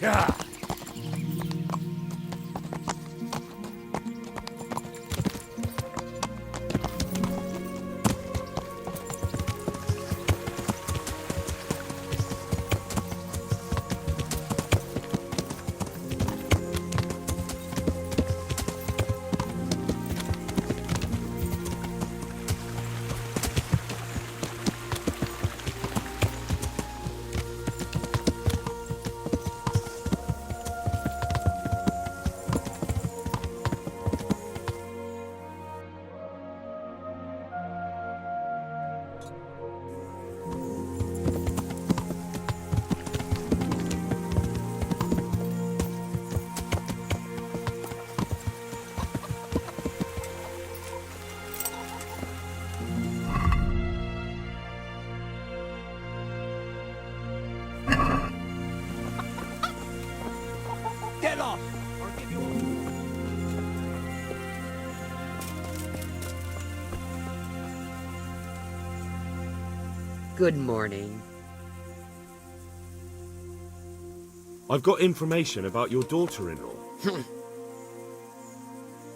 Yeah. Get off! Or give you... Good morning. I've got information about your daughter-in-law.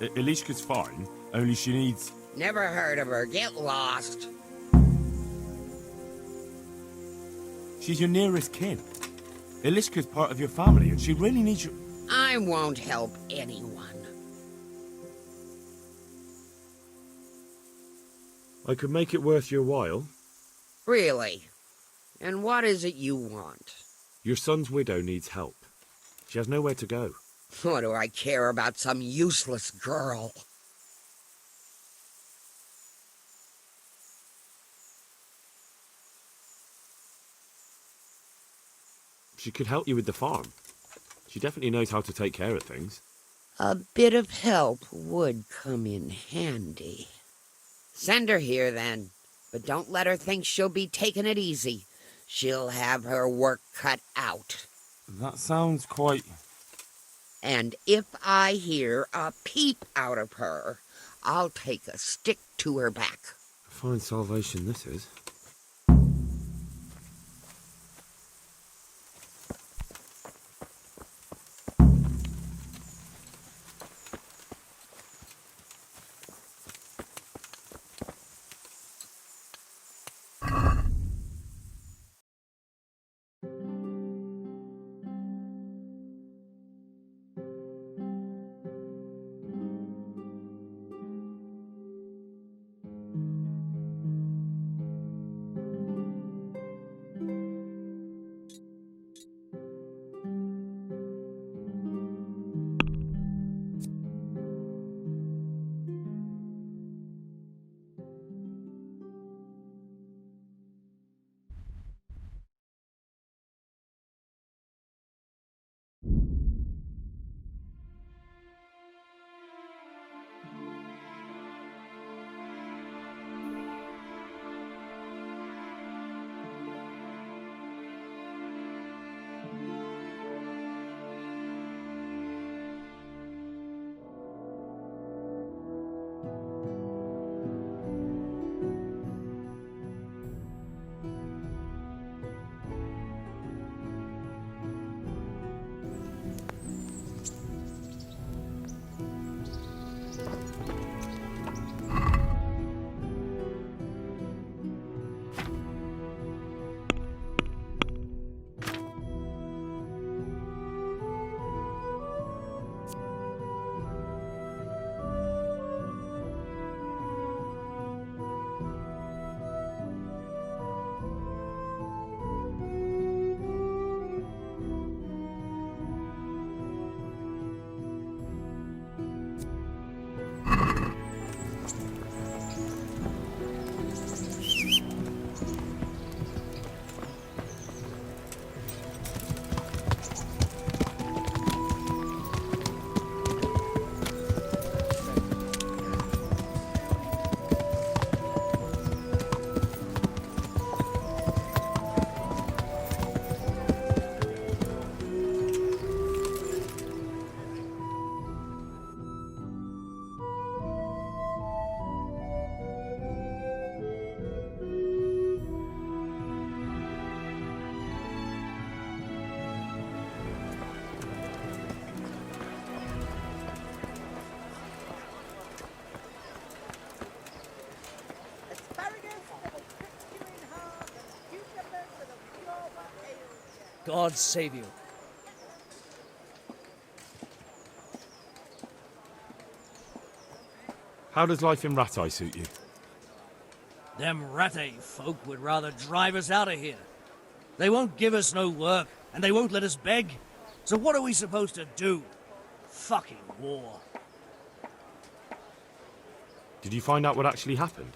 Elishka's fine, only she needs... Never heard of her. Get lost. She's your nearest kin. Elishka's part of your family, and she really needs you... I won't help anyone. I could make it worth your while. Really? And what is it you want? Your son's widow needs help. She has nowhere to go. What do I care about some useless girl? She could help you with the farm. She definitely knows how to take care of things. A bit of help would come in handy. Send her here, then. But don't let her think she'll be taking it easy. She'll have her work cut out. That sounds quite... And if I hear a peep out of her, I'll take a stick to her back. A fine salvation this is. God save you. How does life in Ratai suit you? Them Rattay folk would rather drive us out of here. They won't give us no work, and they won't let us beg. So what are we supposed to do? Fucking war. Did you find out what actually happened?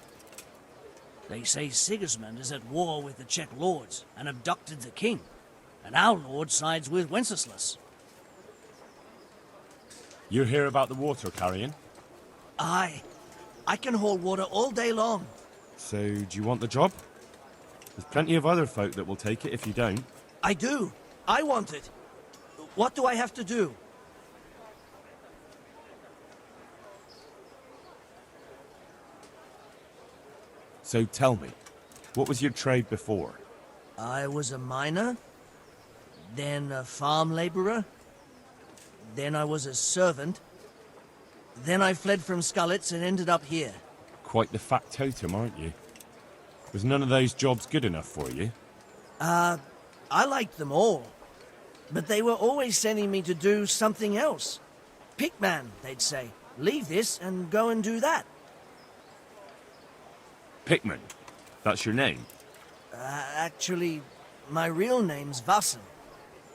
They say Sigismund is at war with the Czech lords and abducted the king. And our lord sides with Wenceslas. You hear about the water carrying? Aye. I can haul water all day long. So, do you want the job? There's plenty of other folk that will take it if you don't. I do. I want it. What do I have to do? So tell me, what was your trade before? I was a miner, then a farm laborer, then I was a servant, then I fled from Skalitz and ended up here. Quite the factotum, aren't you? Was none of those jobs good enough for you? I liked them all, but they were always sending me to do something else. Pickman, they'd say. Leave this and go and do that. Pickman? That's your name? Actually, my real name's Vassen,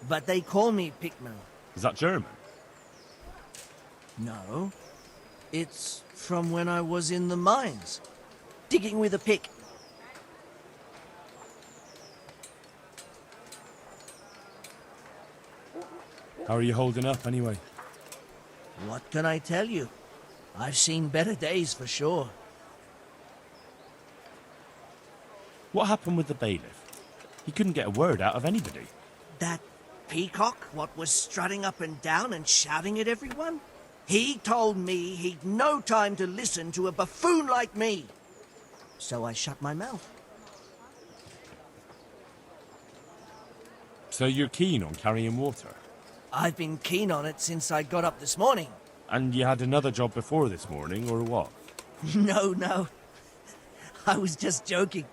but they call me Pickman. Is that German? No, it's from when I was in the mines, digging with a pick. How are you holding up, anyway? What can I tell you? I've seen better days for sure. What happened with the bailiff? He couldn't get a word out of anybody. That peacock, what was strutting up and down and shouting at everyone? He told me he'd no time to listen to a buffoon like me. So I shut my mouth. So you're keen on carrying water? I've been keen on it since I got up this morning. And you had another job before this morning, or what? No. I was just joking.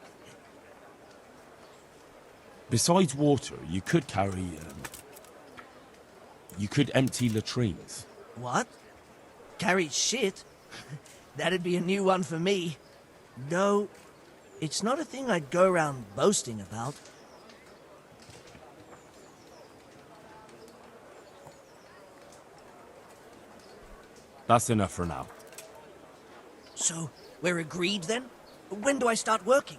Besides water, you could carry, you could empty latrines. What? Carry shit? That'd be a new one for me. No, it's not a thing I'd go around boasting about. That's enough for now. So, we're agreed then? When do I start working?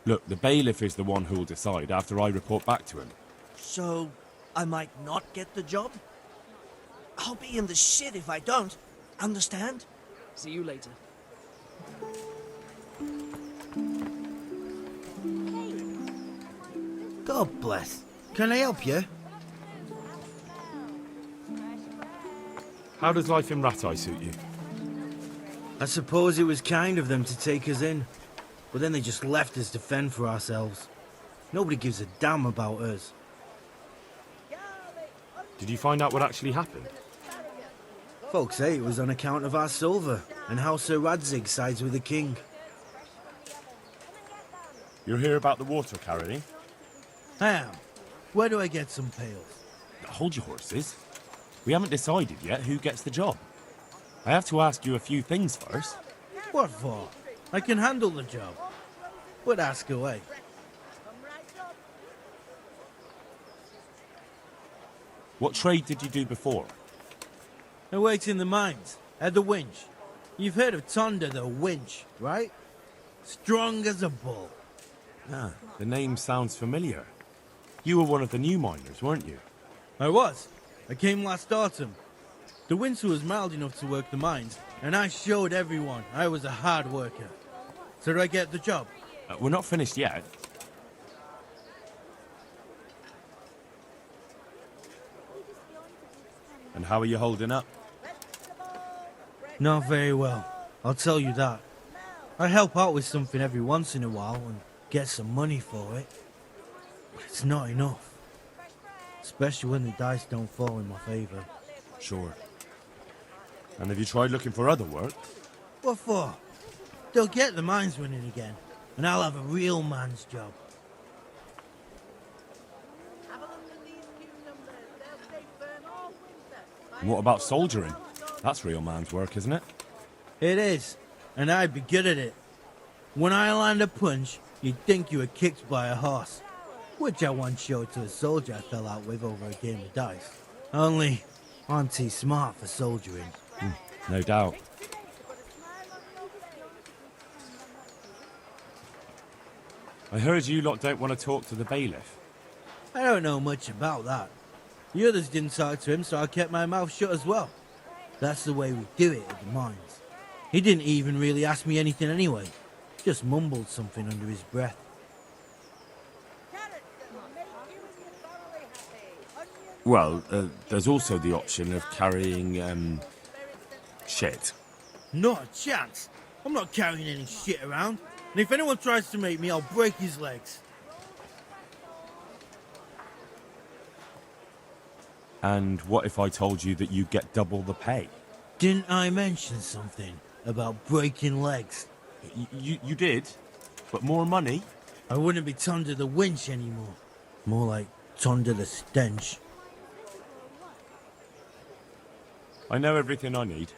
Look, the bailiff is the one who'll decide after I report back to him. So, I might not get the job? I'll be in the shit if I don't. Understand? See you later. God bless. Can I help you? How does life in Ratai suit you? I suppose it was kind of them to take us in, but then they just left us to fend for ourselves. Nobody gives a damn about us. Did you find out what actually happened? Folks say it was on account of our silver, and how Sir Radzig sides with the king. You're here about the water carrying? I am. Where do I get some pails? Hold your horses. We haven't decided yet who gets the job. I have to ask you a few things first. What for? I can handle the job. But ask away. What trade did you do before? I worked in the mines, at the winch. You've heard of Tonda the winch, right? Strong as a bull. Ah, the name sounds familiar. You were one of the new miners, weren't you? I was. I came last autumn. The winter was mild enough to work the mines, and I showed everyone I was a hard worker. So did I get the job? We're not finished yet. And how are you holding up? Not very well, I'll tell you that. I help out with something every once in a while and get some money for it. But it's not enough. Especially when the dice don't fall in my favour. Sure. And have you tried looking for other work? What for? They'll get the mines running again, and I'll have a real man's job. And what about soldiering? That's real man's work, isn't it? It is, and I'd be good at it. When I land a punch, you'd think you were kicked by a horse, which I once showed to a soldier I fell out with over a game of dice. Only, I'm too smart for soldiering. No doubt. I heard you lot don't want to talk to the bailiff. I don't know much about that. The others didn't talk to him, so I kept my mouth shut as well. That's the way we do it at the mines. He didn't even really ask me anything anyway. Just mumbled something under his breath. Well, there's also the option of carrying, shit. Not a chance. I'm not carrying any shit around. And if anyone tries to make me, I'll break his legs. And what if I told you that you get double the pay? Didn't I mention something about breaking legs? You did? But more money? I wouldn't be Tonda the winch anymore. More like Tonda the stench. I know everything I need.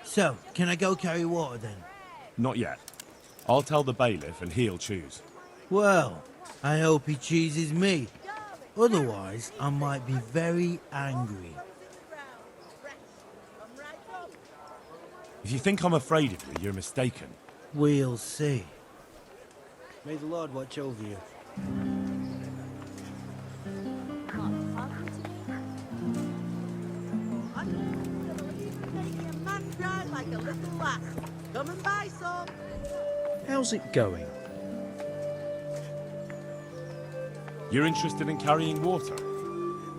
So, can I go carry water then? Not yet. I'll tell the bailiff and he'll choose. Well, I hope he chooses me. Otherwise, I might be very angry. If you think I'm afraid of you, you're mistaken. We'll see. May the Lord watch over you. How's it going? You're interested in carrying water?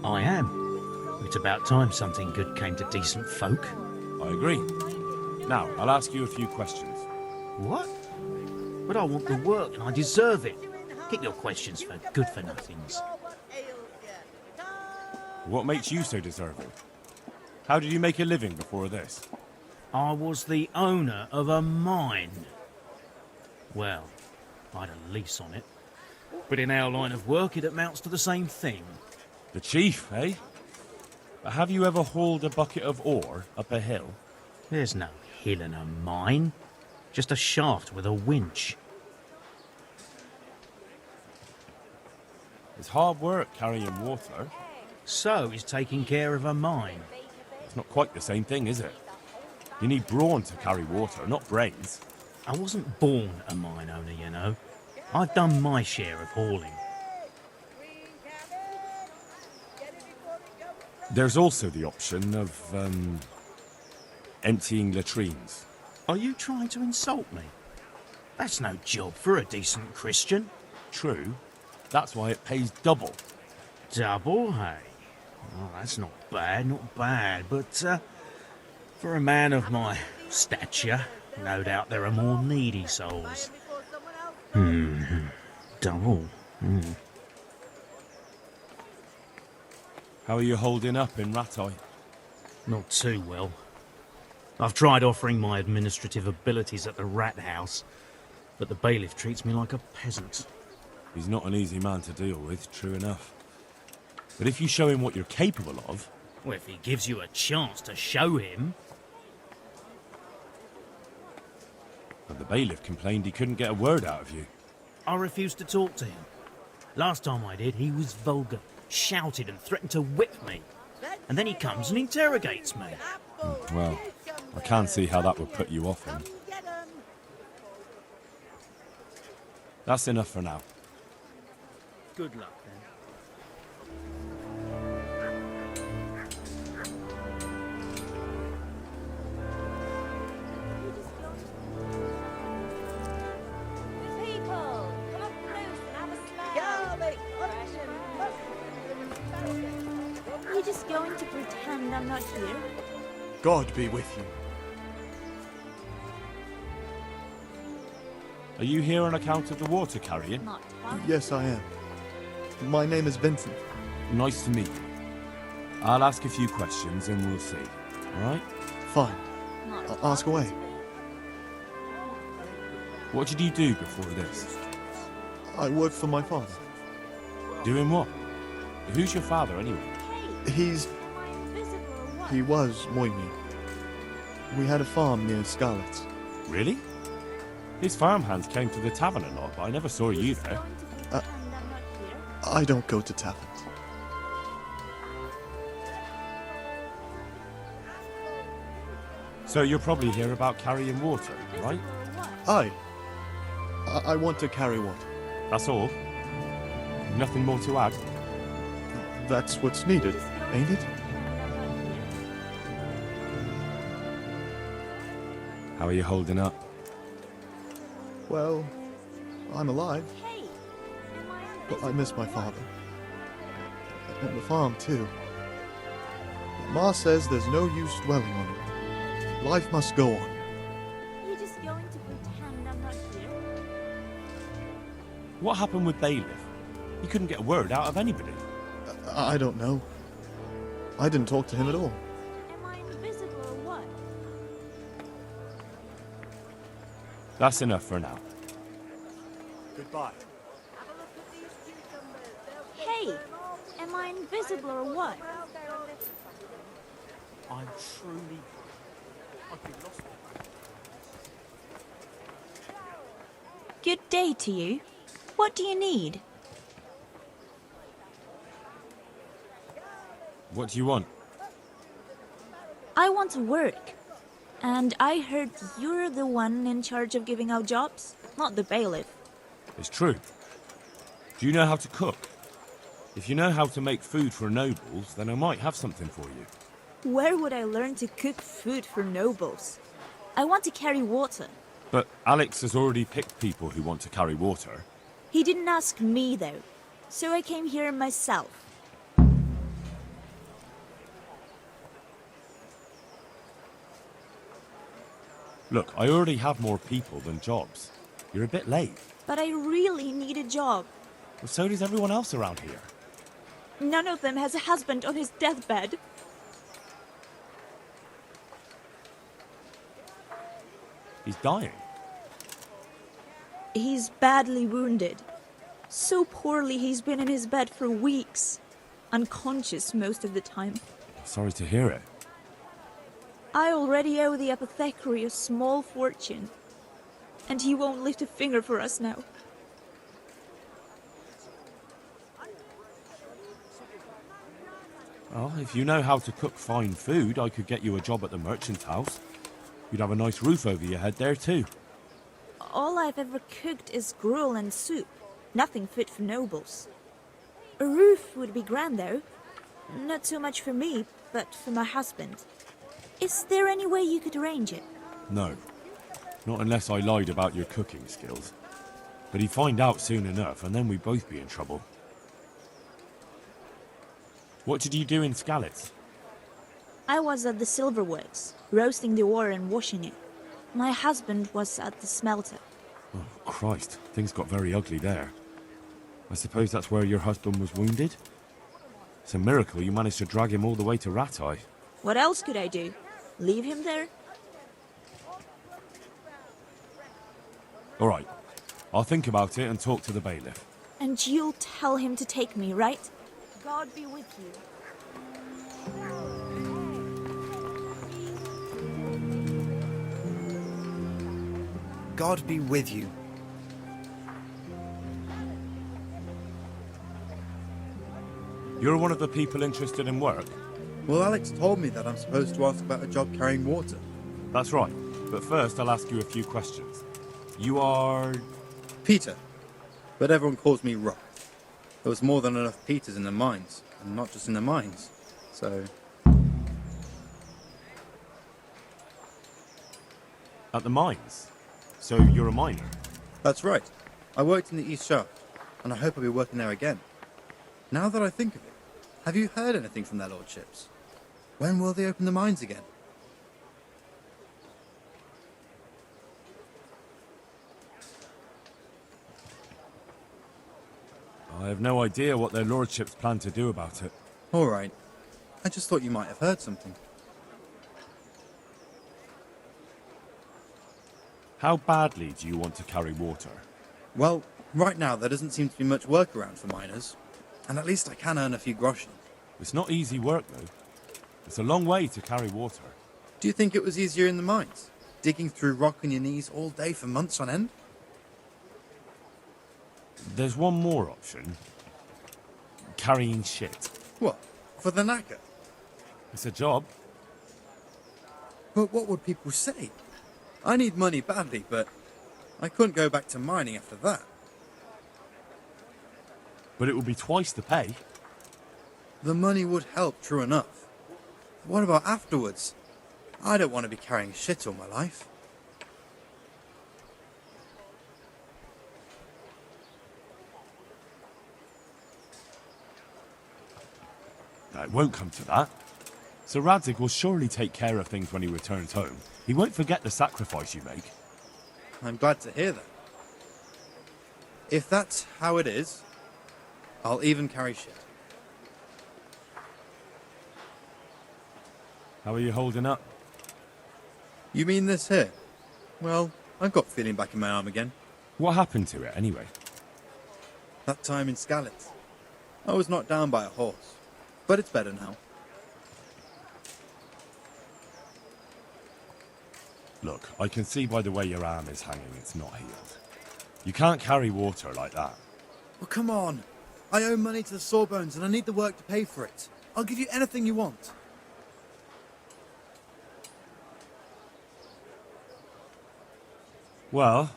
I am. It's about time something good came to decent folk. I agree. Now, I'll ask you a few questions. What? But I want the work and I deserve it. Keep your questions for good-for-nothings. What makes you so deserving? How did you make a living before this? I was the owner of a mine. Well, I had a lease on it. But in our line of work, it amounts to the same thing. The chief, eh? But have you ever hauled a bucket of ore up a hill? There's no hill in a mine. Just a shaft with a winch. It's hard work carrying water. So is taking care of a mine. It's not quite the same thing, is it? You need brawn to carry water, not brains. I wasn't born a mine owner, you know. I've done my share of hauling. There's also the option of, emptying latrines. Are you trying to insult me? That's no job for a decent Christian. True. That's why it pays double. Double, hey? Oh, that's not bad, but, for a man of my stature, no doubt there are more needy souls. Double. How are you holding up in Rattay? Not too well. I've tried offering my administrative abilities at the rat house, but the bailiff treats me like a peasant. He's not an easy man to deal with, true enough. But if you show him what you're capable of... Well, if he gives you a chance to show him... But the bailiff complained he couldn't get a word out of you. I refused to talk to him. Last time I did, he was vulgar, shouted and threatened to whip me. And then he comes and interrogates me. Well, I can't see how that would put you off him. That's enough for now. Good luck, then. You're just going to pretend I'm not here? God be with you. Are you here on account of the water carrying? Not talking. Yes, I am. My name is Vincent. Nice to meet you. I'll ask a few questions and we'll see. All right? Fine. Not Ask talking away. to me. What did you do before this? I work for my father. Doing what? Who's your father, anyway? He's He was Moimi. We had a farm near Skalitz. Really? His farmhands came to the tavern a lot, but I never saw you there. I don't go to taverns. So you're probably here about carrying water, right? I want to carry water. That's all? Nothing more to add? That's what's needed, ain't it? How are you holding up? Well, I'm alive, Hey, but I miss my father. And the farm, too. Ma says there's no use dwelling on it. Life must go on. you're just going to pretend I'm not here? What happened with Bailiff? He couldn't get a word out of anybody. I don't know. I didn't talk to him at all. Am I invisible or what? That's enough for now. Goodbye. Hey, am I invisible or what? I'm truly... Good day to you. What do you need? What do you want? I want to work. And I heard you're the one in charge of giving out jobs, not the bailiff. It's true. Do you know how to cook? If you know how to make food for nobles, then I might have something for you. Where would I learn to cook food for nobles? I want to carry water. But Alex has already picked people who want to carry water. He didn't ask me, though. So I came here myself. Look, I already have more people than jobs. You're a bit late. But I really need a job. Well, so does everyone else around here. None of them has a husband on his deathbed. He's dying. He's badly wounded. So poorly he's been in his bed for weeks. Unconscious most of the time. Sorry to hear it. I already owe the apothecary a small fortune. And he won't lift a finger for us now. Well, if you know how to cook fine food, I could get you a job at the merchant's house. You'd have a nice roof over your head there too. All I've ever cooked is gruel and soup. Nothing fit for nobles. A roof would be grand, though. Not so much for me, but for my husband. Is there any way you could arrange it? No. Not unless I lied about your cooking skills. But he'd find out soon enough, and then we'd both be in trouble. What did you do in Skalitz? I was at the silverworks, roasting the ore and washing it. My husband was at the smelter. Oh, Christ. Things got very ugly there. I suppose that's where your husband was wounded? It's a miracle you managed to drag him all the way to Ratai. What else could I do? Leave him there? All right. I'll think about it and talk to the bailiff. And you'll tell him to take me, right? God be with you. God be with you. You're one of the people interested in work? Well, Alex told me that I'm supposed to ask about a job carrying water. That's right. But first, I'll ask you a few questions. You are... Peter. But everyone calls me Rock. There was more than enough Peters in the mines, and not just in the mines. So... At the mines? So you're a miner? That's right. I worked in the East Shaft, and I hope I'll be working there again. Now that I think of it, have you heard anything from their lordships? When will they open the mines again? I have no idea what their lordships plan to do about it. All right. I just thought you might have heard something. How badly do you want to carry water? Well, right now there doesn't seem to be much work around for miners. And at least I can earn a few groschen. It's not easy work, though. It's a long way to carry water. Do you think it was easier in the mines? Digging through rock on your knees all day for months on end? There's one more option. Carrying shit. What? For the knacker? It's a job. But what would people say? I need money badly, but I couldn't go back to mining after that. But it will be twice the pay. The money would help, true enough. What about afterwards? I don't want to be carrying shit all my life. No, it won't come to that. Sir Radzig will surely take care of things when he returns home. He won't forget the sacrifice you make. I'm glad to hear that. If that's how it is, I'll even carry shit. How are you holding up? You mean this here? Well, I've got feeling back in my arm again. What happened to it, anyway? That time in Skalitz. I was knocked down by a horse, but it's better now. Look, I can see by the way your arm is hanging it's not healed. You can't carry water like that. Well, come on. I owe money to the Sawbones and I need the work to pay for it. I'll give you anything you want. Well,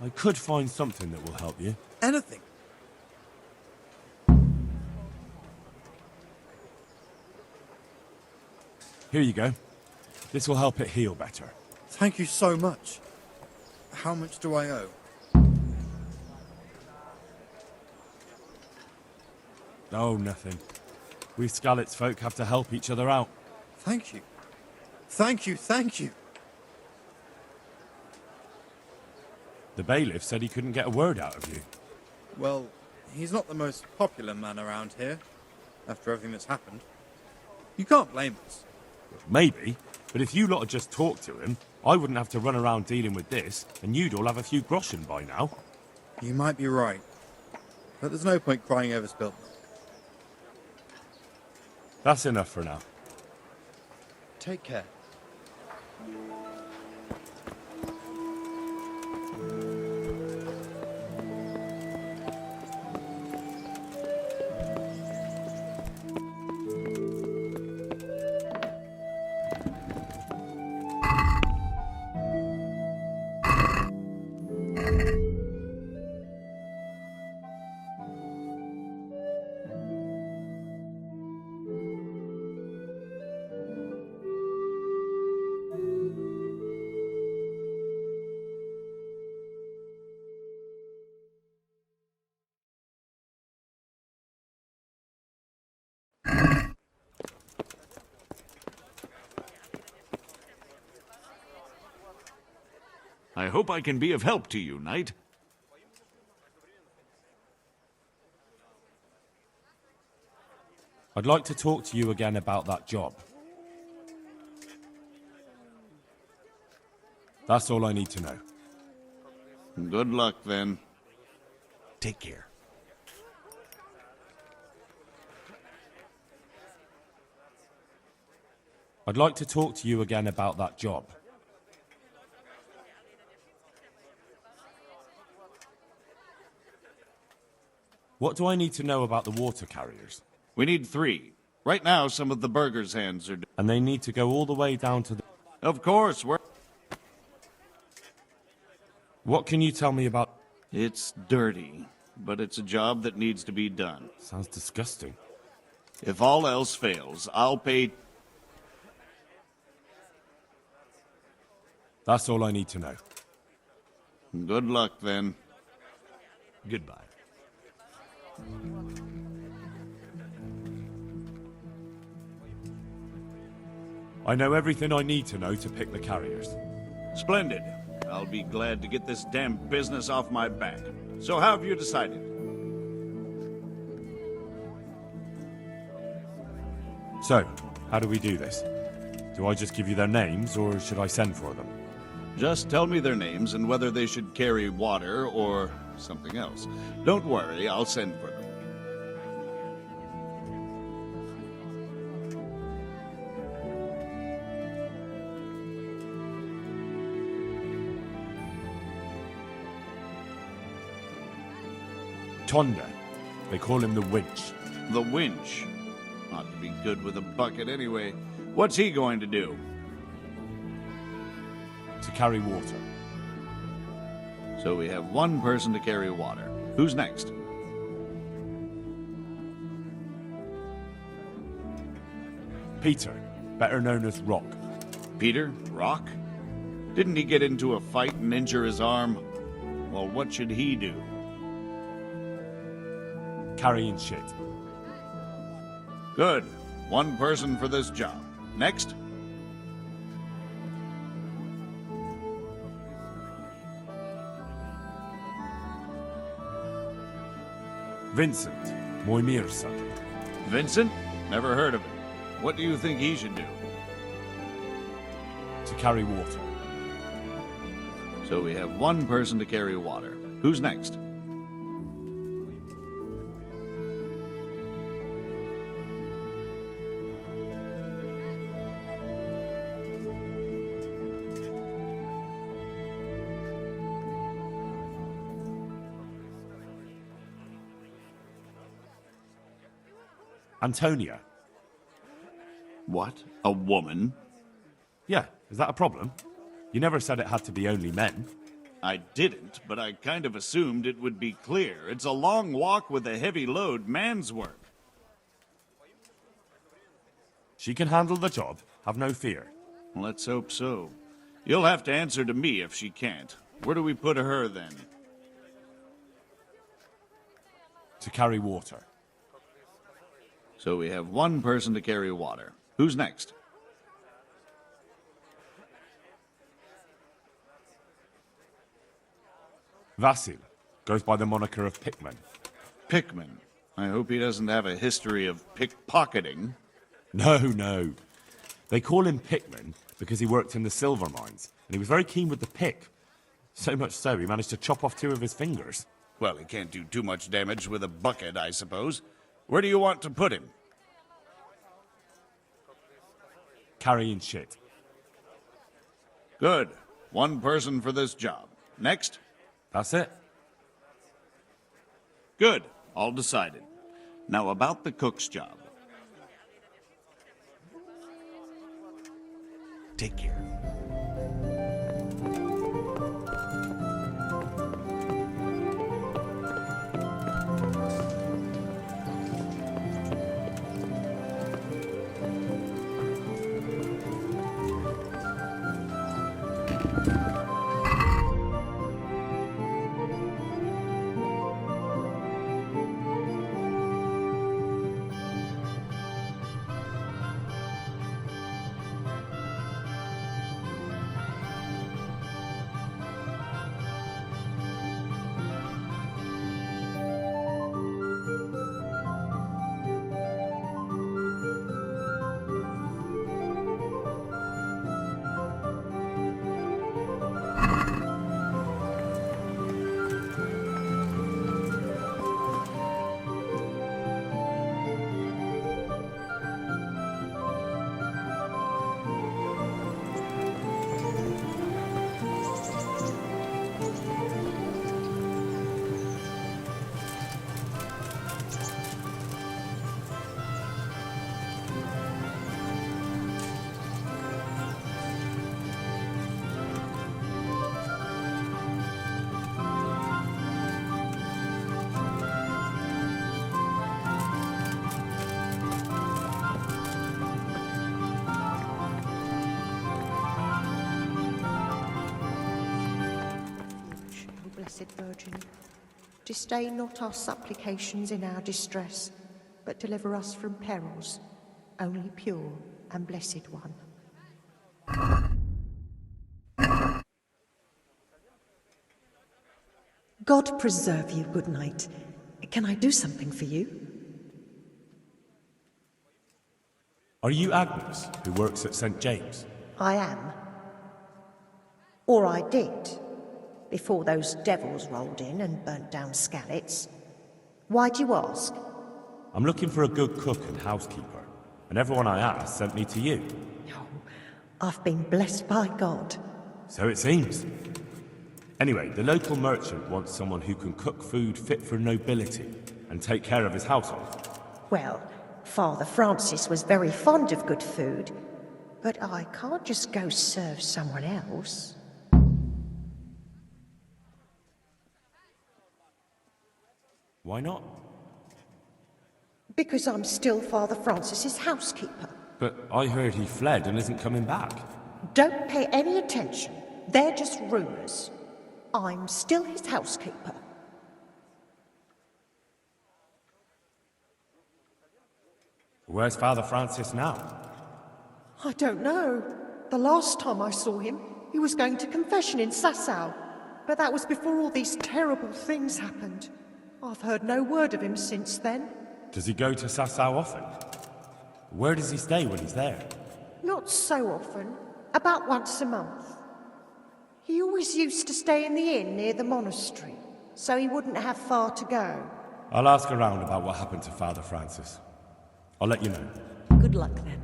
I could find something that will help you. Anything. Here you go. This will help it heal better. Thank you so much. How much do I owe? Oh, nothing. We Skalitz folk have to help each other out. Thank you. Thank you, thank you. The bailiff said he couldn't get a word out of you. Well, he's not the most popular man around here, after everything that's happened. You can't blame us. Maybe, but if you lot had just talked to him, I wouldn't have to run around dealing with this, and you'd all have a few groschen by now. You might be right. But there's no point crying over spilt milk. That's enough for now. Take care. I hope I can be of help to you, knight. I'd like to talk to you again about that job. That's all I need to know. Good luck, then. Take care. I'd like to talk to you again about that job. What do I need to know about the water carriers? We need 3. Right now, some of the burgers' hands are... And they need to go all the way down to the... Of course, we're... What can you tell me about... It's dirty, but it's a job that needs to be done. Sounds disgusting. If all else fails, I'll pay... That's all I need to know. Good luck, then. Goodbye. I know everything I need to know to pick the carriers. Splendid. I'll be glad to get this damn business off my back. So how have you decided? So, how do we do this? Do I just give you their names, or should I send for them? Just tell me their names and whether they should carry water or something else. Don't worry, I'll send for them. Tonda. They call him the Winch. The winch. Ought to be good with a bucket anyway. What's he going to do? To carry water. So we have one person to carry water. Who's next? Peter, better known as Rock. Peter? Rock? Didn't he get into a fight and injure his arm? Well, what should he do? Carrying shit. Good. One person for this job. Next? Vincent, Moimir's son. Vincent? Never heard of him. What do you think he should do? To carry water. So we have one person to carry water. Who's next? Antonia. What? A woman? Yeah, is that a problem? You never said it had to be only men. I didn't, but I kind of assumed it would be clear. It's a long walk with a heavy load, man's work. She can handle the job, have no fear. Let's hope so. You'll have to answer to me if she can't. Where do we put her then? To carry water. So we have one person to carry water. Who's next? Vasil goes by the moniker of Pickman. Pickman. I hope he doesn't have a history of pickpocketing. No. They call him Pickman because he worked in the silver mines, and he was very keen with the pick. So much so, he managed to chop off 2 of his fingers. Well, he can't do too much damage with a bucket, I suppose. Where do you want to put him? Carrying shit. Good. One person for this job. Next? That's it. Good. All decided. Now about the cook's job. Take care. Blessed Virgin, disdain not our supplications in our distress, but deliver us from perils, only pure and blessed one. God preserve you, good knight. Can I do something for you? Are you Agnes, who works at St. James? I am. Or I did, before those devils rolled in and burnt down Skalitz. Why do you ask? I'm looking for a good cook and housekeeper, and everyone I asked sent me to you. Oh, I've been blessed by God. So it seems. Anyway, the local merchant wants someone who can cook food fit for nobility and take care of his household. Well, Father Francis was very fond of good food, but I can't just go serve someone else. Why not? Because I'm still Father Francis's housekeeper. But I heard he fled and isn't coming back. Don't pay any attention. They're just rumours. I'm still his housekeeper. Where's Father Francis now? I don't know. The last time I saw him, he was going to confession in Sasau. But that was before all these terrible things happened. I've heard no word of him since then. Does he go to Sasau often? Where does he stay when he's there? Not so often. About once a month. He always used to stay in the inn near the monastery, so he wouldn't have far to go. I'll ask around about what happened to Father Francis. I'll let you know. Good luck then.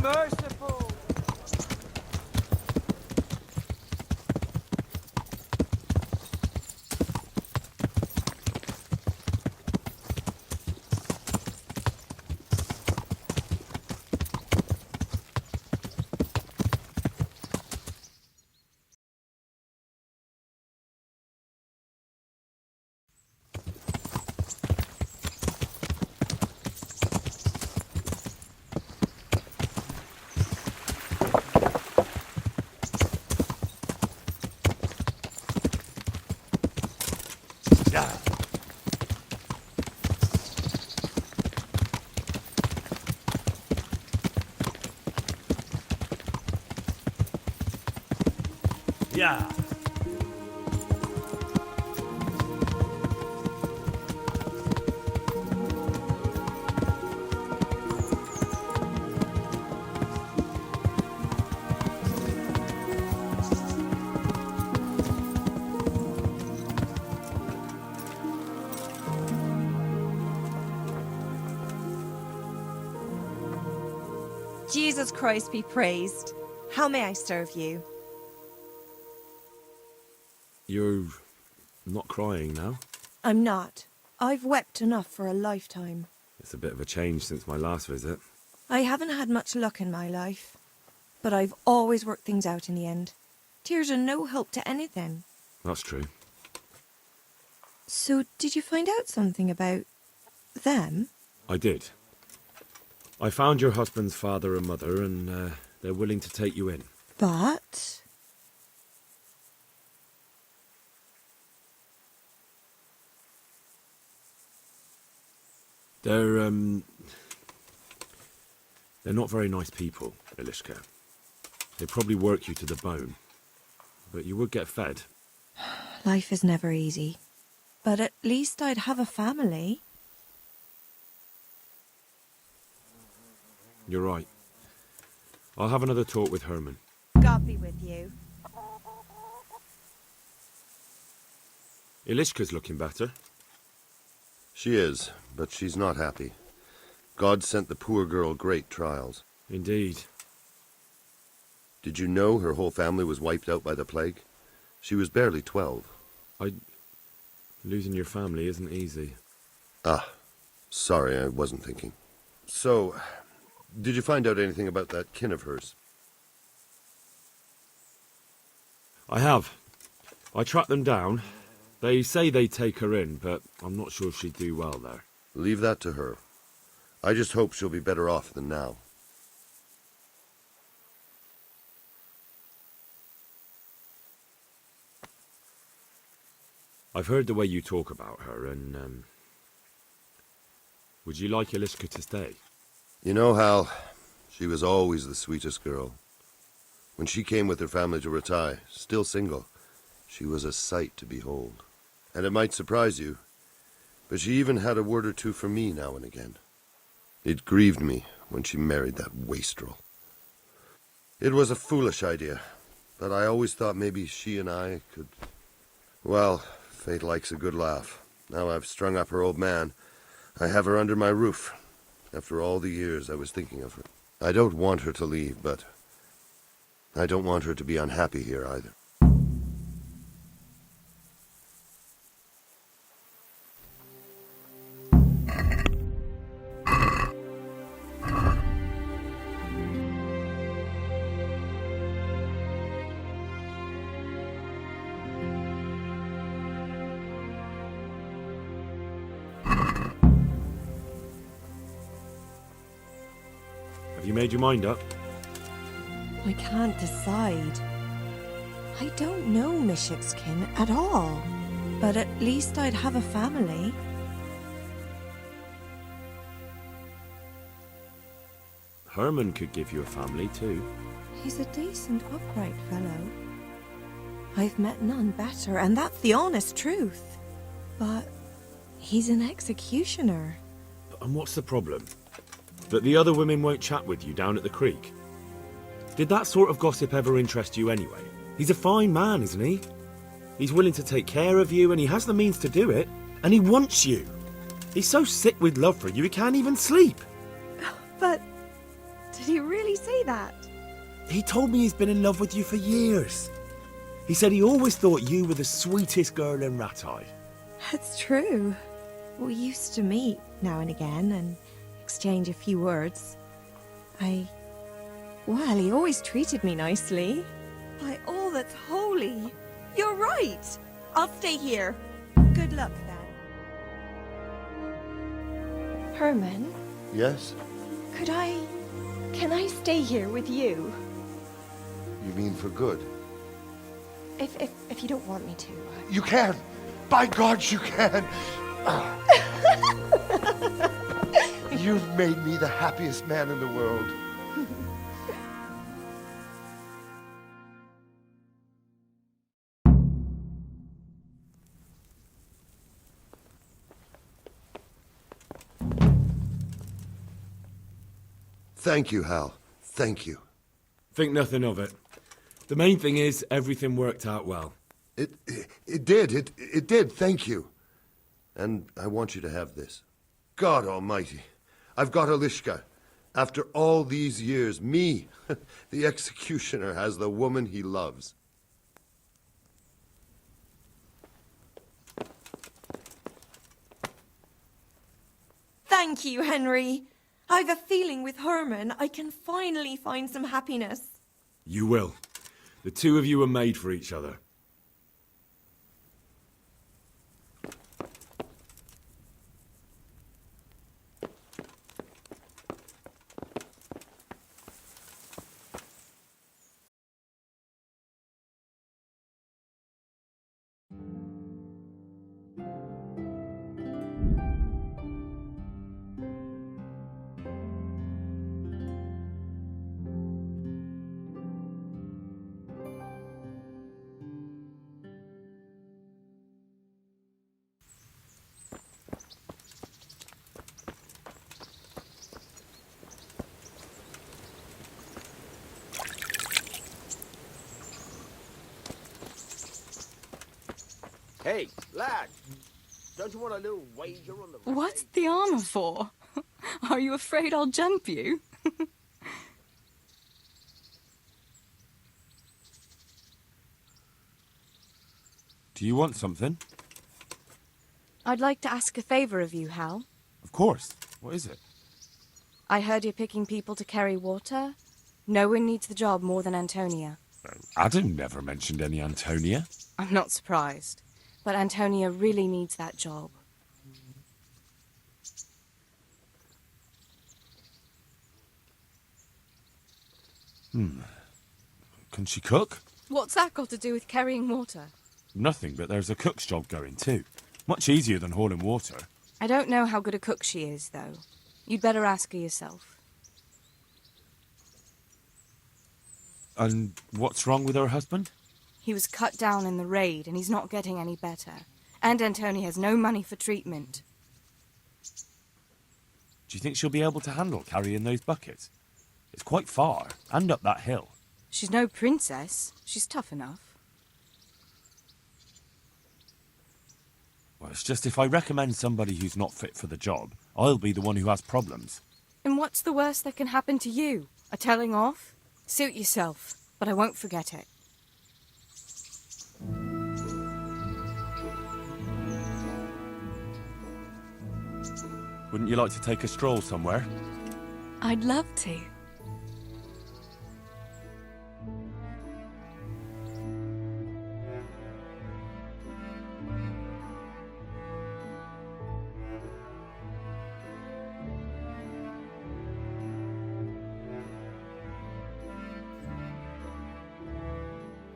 Merciful! Yeah. Jesus Christ be praised. How may I serve you? You're not crying now? I'm not. I've wept enough for a lifetime. It's a bit of a change since my last visit. I haven't had much luck in my life, but I've always worked things out in the end. Tears are no help to anything. That's true. So, did you find out something about them? I did. I found your husband's father and mother, and they're willing to take you in. But... They're not very nice people, Eliška. They'd probably work you to the bone. But you would get fed. Life is never easy. But at least I'd have a family. You're right. I'll have another talk with Herman. God be with you. Eliška's looking better. She is, but she's not happy. God sent the poor girl great trials. Indeed. Did you know her whole family was wiped out by the plague? She was barely 12. Losing your family isn't easy. Ah, sorry, I wasn't thinking. So, did you find out anything about that kin of hers? I have. I tracked them down. They say they'd take her in, but I'm not sure she'd do well there. Leave that to her. I just hope she'll be better off than now. I've heard the way you talk about her, and, would you like Eliška to stay? You know, Hal, she was always the sweetest girl. When she came with her family to Ratai, still single, she was a sight to behold. And it might surprise you, but she even had a word or two for me now and again. It grieved me when she married that wastrel. It was a foolish idea, but I always thought maybe she and I could... Well, fate likes a good laugh. Now I've strung up her old man. I have her under my roof. After all the years I was thinking of her. I don't want her to leave, but I don't want her to be unhappy here either. Have you made your mind up? I can't decide. I don't know Mishipskin at all. But at least I'd have a family. Herman could give you a family, too. He's a decent, upright fellow. I've met none better, and that's the honest truth. But he's an executioner. And what's the problem? That the other women won't chat with you down at the creek? Did that sort of gossip ever interest you anyway? He's a fine man, isn't he? He's willing to take care of you, and he has the means to do it. And he wants you. He's so sick with love for you, he can't even sleep. But did he really say that? He told me he's been in love with you for years. He said he always thought you were the sweetest girl in Ratai. That's true. We used to meet now and again and exchange a few words. Well, he always treated me nicely. By all that's holy, you're right. I'll stay here. Good luck, then. Herman? Yes? Can I stay here with you? You mean for good? If you don't want me to. You can! By God, you can! You've made me the happiest man in the world. Thank you, Hal. Thank you. Think nothing of it. The main thing is, everything worked out well. It did, thank you. And I want you to have this. God almighty, I've got Eliška. After all these years, me, the executioner, has the woman he loves. Thank you, Henry. I've a feeling with Herman I can finally find some happiness. You will. The two of you are made for each other. Hey, lad, don't you want a little wager on the... What's the armor for? Are you afraid I'll jump you? Do you want something? I'd like to ask a favor of you, Hal. Of course. What is it? I heard you're picking people to carry water. No one needs the job more than Antonia. Adam never mentioned any Antonia. I'm not surprised. But Antonia really needs that job. Can she cook? What's that got to do with carrying water? Nothing, but there's a cook's job going too. Much easier than hauling water. I don't know how good a cook she is, though. You'd better ask her yourself. And what's wrong with her husband? He was cut down in the raid, and he's not getting any better. And Antonia has no money for treatment. Do you think she'll be able to handle carrying those buckets? It's quite far, and up that hill. She's no princess. She's tough enough. Well, it's just if I recommend somebody who's not fit for the job, I'll be the one who has problems. And what's the worst that can happen to you? A telling off? Suit yourself, but I won't forget it. Wouldn't you like to take a stroll somewhere? I'd love to.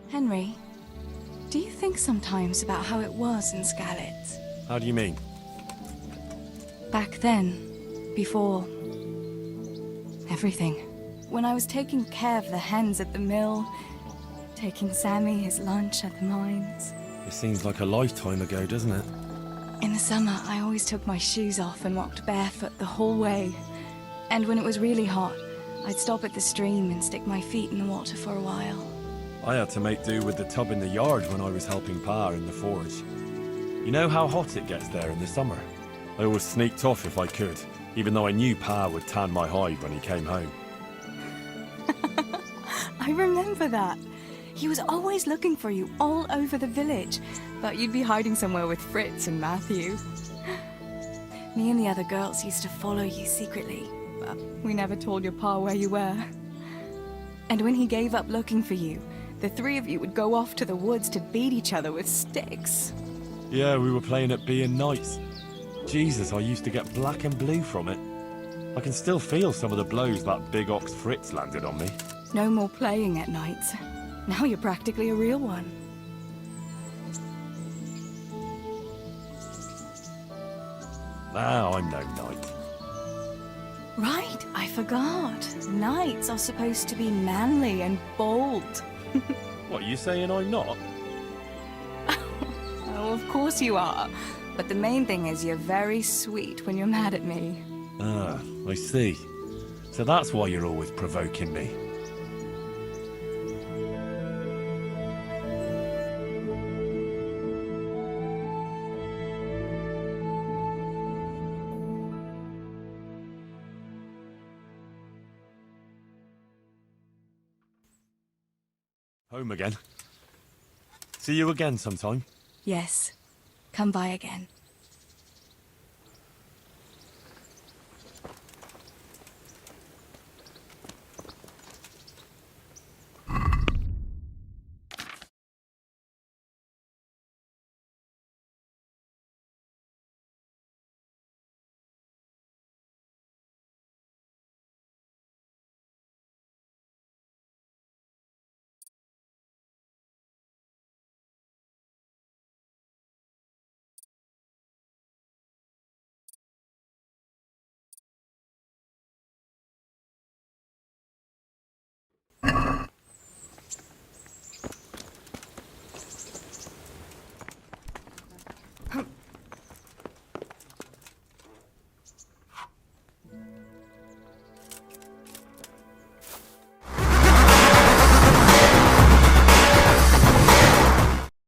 Henry, do you think sometimes about how it was in Skalitz? How do you mean? Back then, before everything. When I was taking care of the hens at the mill, taking Sammy his lunch at the mines. It seems like a lifetime ago, doesn't it? In the summer, I always took my shoes off and walked barefoot the whole way. And when it was really hot, I'd stop at the stream and stick my feet in the water for a while. I had to make do with the tub in the yard when I was helping Pa in the forge. You know how hot it gets there in the summer? I always sneaked off if I could, even though I knew Pa would tan my hide when he came home. I remember that. He was always looking for you all over the village, but you'd be hiding somewhere with Fritz and Matthew. Me and the other girls used to follow you secretly, but we never told your Pa where you were. And when he gave up looking for you, the three of you would go off to the woods to beat each other with sticks. Yeah, we were playing at being nice. Jesus, I used to get black and blue from it. I can still feel some of the blows that big ox Fritz landed on me. No more playing at nights. Now you're practically a real one. Now I'm no knight. Right, I forgot. Knights are supposed to be manly and bold. What, are you saying I'm not? Oh, of course you are. But the main thing is you're very sweet when you're mad at me. Ah, I see. So that's why you're always provoking me. Home again. See you again sometime. Yes. Come by again.